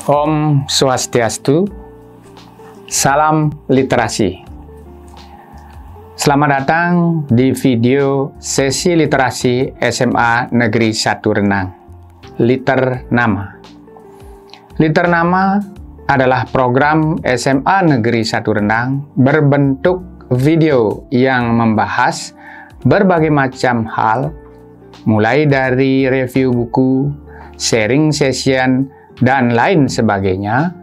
Om Swastiastu, salam literasi. Selamat datang di video sesi literasi SMA Negeri 1 Renang, Liter Nama. Liter Nama adalah program SMA Negeri 1 Renang berbentuk video yang membahas berbagai macam hal, mulai dari review buku, sharing session, dan lain sebagainya,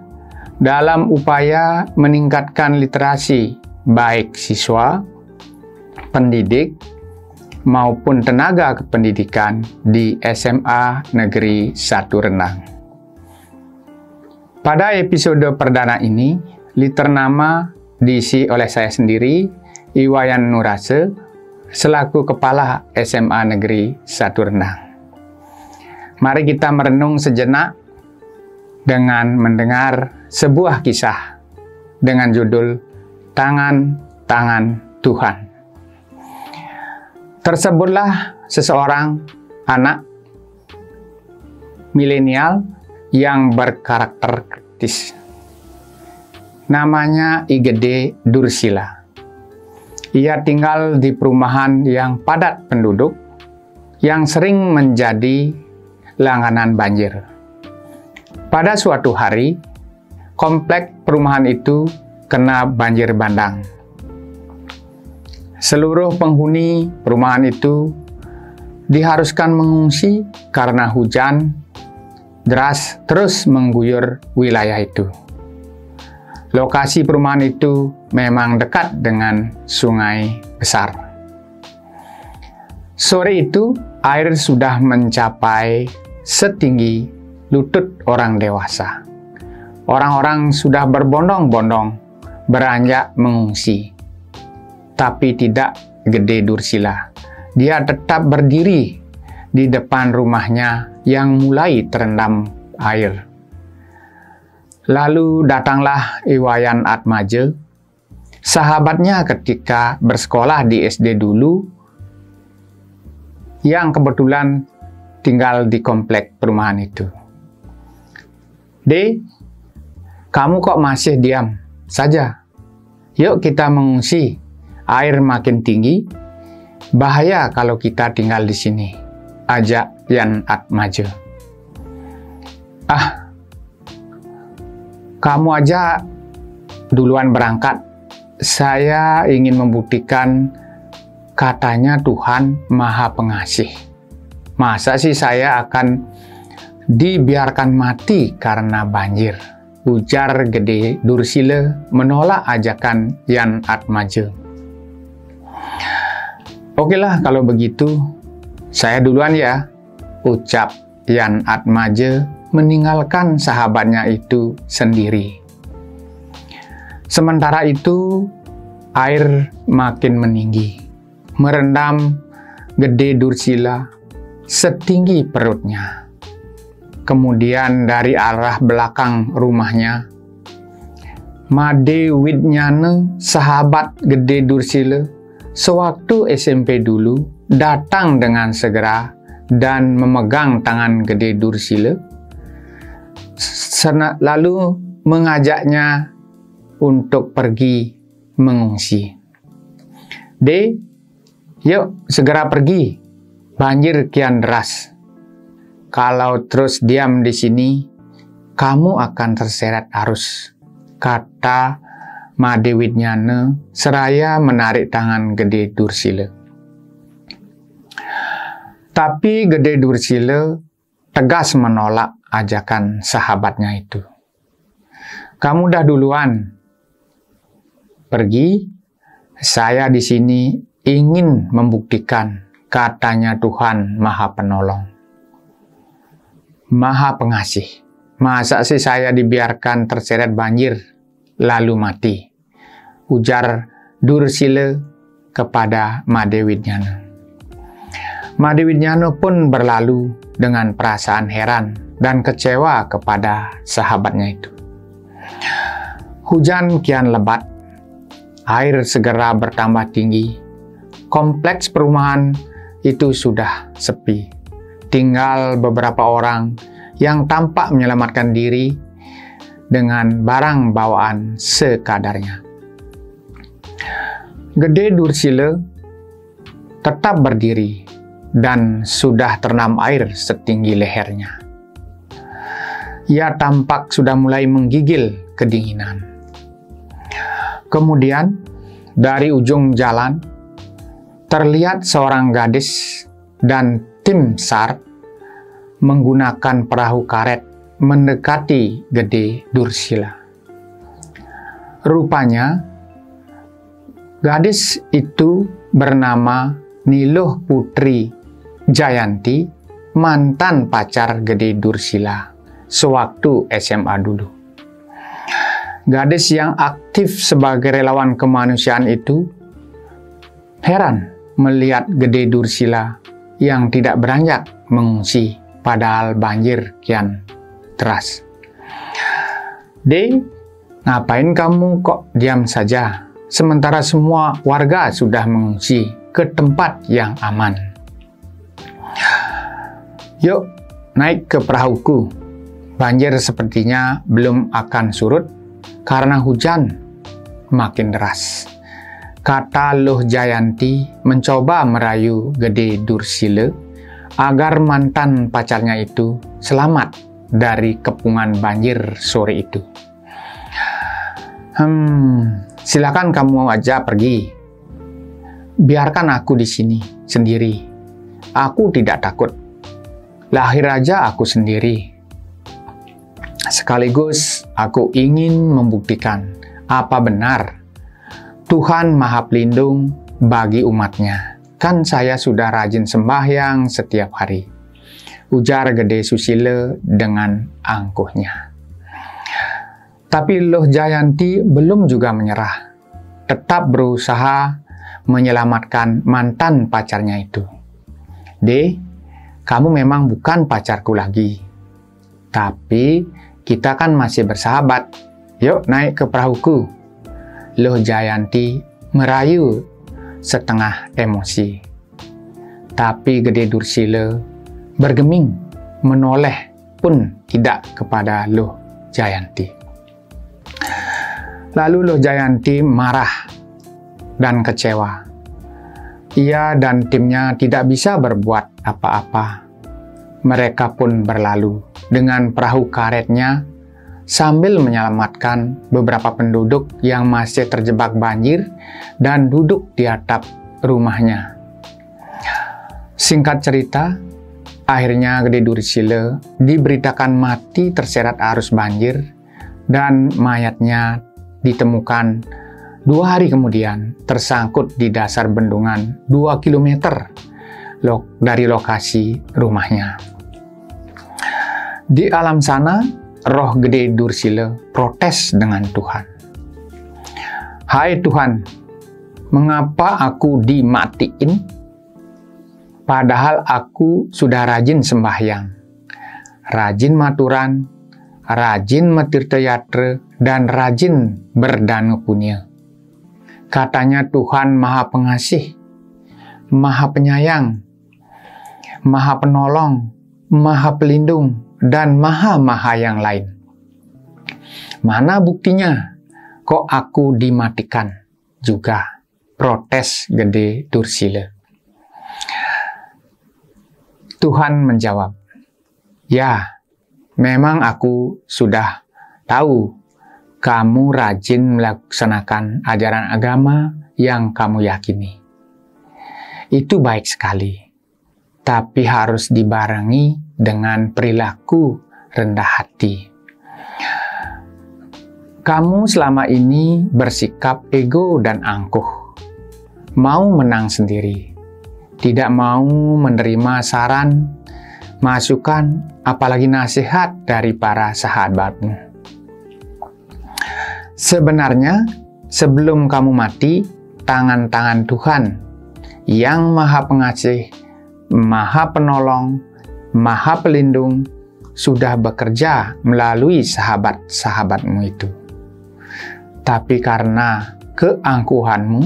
dalam upaya meningkatkan literasi baik siswa, pendidik, maupun tenaga kependidikan di SMA Negeri 1 Renang. Pada episode perdana ini, Liter Nama diisi oleh saya sendiri, Iwayan Nurase, selaku Kepala SMA Negeri 1 Renang. Mari kita merenung sejenak dengan mendengar sebuah kisah dengan judul Tangan-Tangan Tuhan. Tersebutlah seseorang anak milenial yang berkarakter kritis. Namanya Igede Dursila. Ia tinggal di perumahan yang padat penduduk, yang sering menjadi langganan banjir. Pada suatu hari, komplek perumahan itu kena banjir bandang. Seluruh penghuni perumahan itu diharuskan mengungsi karena hujan deras terus mengguyur wilayah itu. Lokasi perumahan itu memang dekat dengan sungai besar. Sore itu, air sudah mencapai setinggi lutut orang dewasa. Orang-orang sudah berbondong-bondong beranjak mengungsi. Tapi tidak Gede Dursila. Dia tetap berdiri di depan rumahnya yang mulai terendam air. Lalu datanglah Iwayan Atmaja, sahabatnya ketika bersekolah di SD dulu, yang kebetulan tinggal di komplek perumahan itu. "Dek, kamu kok masih diam saja? Yuk kita mengungsi. Air makin tinggi. Bahaya kalau kita tinggal di sini," ajak Yan Atmaja. "Ah, kamu aja duluan berangkat. Saya ingin membuktikan katanya Tuhan Maha Pengasih. Masa sih saya akan dibiarkan mati karena banjir?" ujar Gede Dursila menolak ajakan Yan Atmaja. "Okelah kalau begitu, saya duluan ya," ucap Yan Atmaja meninggalkan sahabatnya itu sendiri. Sementara itu, air makin meninggi, merendam Gede Dursila setinggi perutnya. Kemudian dari arah belakang rumahnya, Made Widnyana, sahabat Gede Dursila sewaktu SMP dulu, datang dengan segera dan memegang tangan Gede Dursila, lalu mengajaknya untuk pergi mengungsi. "Dek, yuk segera pergi. Banjir kian deras. Kalau terus diam di sini, kamu akan terseret arus," kata Made Widnyana seraya menarik tangan Gede Dursila. Tapi Gede Dursila tegas menolak ajakan sahabatnya itu. "Kamu dah duluan pergi. Saya di sini ingin membuktikan katanya Tuhan Maha Penolong, Maha Pengasih. Masa sih saya dibiarkan terseret banjir lalu mati?" ujar Dursila kepada Made Widnyana. Made Widnyana pun berlalu dengan perasaan heran dan kecewa kepada sahabatnya itu. Hujan kian lebat, air segera bertambah tinggi. Kompleks perumahan itu sudah sepi. Tinggal beberapa orang yang tampak menyelamatkan diri dengan barang bawaan sekadarnya. Gede Dursila tetap berdiri dan sudah terendam air setinggi lehernya. Ia tampak sudah mulai menggigil kedinginan. Kemudian, dari ujung jalan, terlihat seorang gadis dan tim SAR menggunakan perahu karet mendekati Gede Dursila. Rupanya, gadis itu bernama Niluh Putri Jayanti, mantan pacar Gede Dursila sewaktu SMA dulu. Gadis yang aktif sebagai relawan kemanusiaan itu heran melihat Gede Dursila yang tidak beranjak mengungsi padahal banjir kian deras. "Dek, ngapain kamu kok diam saja? Sementara semua warga sudah mengungsi ke tempat yang aman. Yuk, naik ke perahuku. Banjir sepertinya belum akan surut karena hujan makin deras," kata Luh Jayanti mencoba merayu Gede Dursila agar mantan pacarnya itu selamat dari kepungan banjir sore itu. Silakan kamu aja pergi. Biarkan aku di sini sendiri. Aku tidak takut. Lahir aja aku sendiri. Sekaligus aku ingin membuktikan apa benar Tuhan Maha Pelindung bagi umatnya. Kan saya sudah rajin sembahyang setiap hari, ujar Gede Susila dengan angkuhnya. Tapi Luh Jayanti belum juga menyerah, tetap berusaha menyelamatkan mantan pacarnya itu. "Dek, kamu memang bukan pacarku lagi, tapi kita kan masih bersahabat. Yuk naik ke perahuku." Luh Jayanti merayu setengah emosi. Tapi Gede Dursila bergeming menoleh pun tidak kepada Luh Jayanti. Lalu Luh Jayanti marah dan kecewa. Ia dan timnya tidak bisa berbuat apa-apa. Mereka pun berlalu dengan perahu karetnya sambil menyelamatkan beberapa penduduk yang masih terjebak banjir dan duduk di atap rumahnya. Singkat cerita, akhirnya Gede Dursila diberitakan mati terseret arus banjir dan mayatnya ditemukan 2 hari kemudian tersangkut di dasar bendungan 2 km dari lokasi rumahnya. Di alam sana, roh Gede Dursila protes dengan Tuhan. "Hai Tuhan, mengapa aku dimatiin? Padahal aku sudah rajin sembahyang, rajin maturan, rajin metirta yatra, dan rajin berdana punya. Katanya Tuhan Maha Pengasih, Maha Penyayang, Maha Penolong, Maha Pelindung, dan Maha-Maha yang lain. Mana buktinya? Kok aku dimatikan juga?" protes Gede Dursila. Tuhan menjawab, "Ya, memang aku sudah tahu kamu rajin melaksanakan ajaran agama yang kamu yakini. Itu baik sekali, tapi harus dibarengi dengan perilaku rendah hati. Kamu selama ini bersikap ego dan angkuh, mau menang sendiri, tidak mau menerima saran, masukan, apalagi nasihat dari para sahabatmu. Sebenarnya, sebelum kamu mati, tangan-tangan Tuhan yang Maha Pengasih, Maha Penolong, Maha Pelindung sudah bekerja melalui sahabat-sahabatmu itu. Tapi karena keangkuhanmu,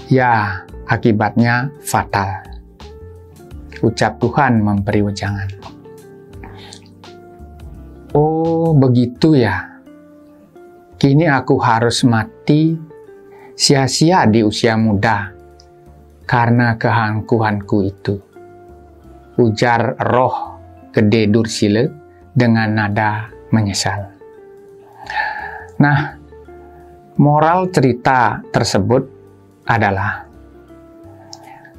ya akibatnya fatal," ucap Tuhan memberi wejangan. Oh, begitu ya. Kini aku harus mati sia-sia di usia muda karena keangkuhanku itu, ujar roh gede Dursila dengan nada menyesal. Nah, moral cerita tersebut adalah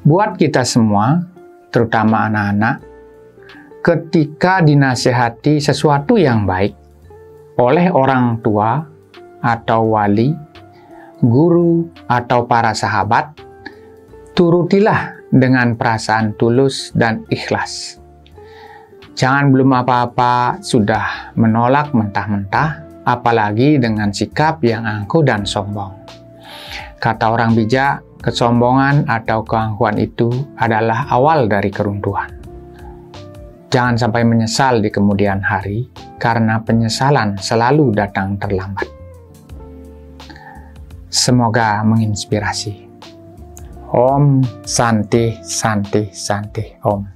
buat kita semua, terutama anak-anak, ketika dinasehati sesuatu yang baik oleh orang tua atau wali, guru atau para sahabat, turutilah dengan perasaan tulus dan ikhlas. Jangan belum apa-apa sudah menolak mentah-mentah, apalagi dengan sikap yang angkuh dan sombong. Kata orang bijak, kesombongan atau keangkuhan itu adalah awal dari keruntuhan. Jangan sampai menyesal di kemudian hari, karena penyesalan selalu datang terlambat. Semoga menginspirasi. Om Santi Santi Santi Om.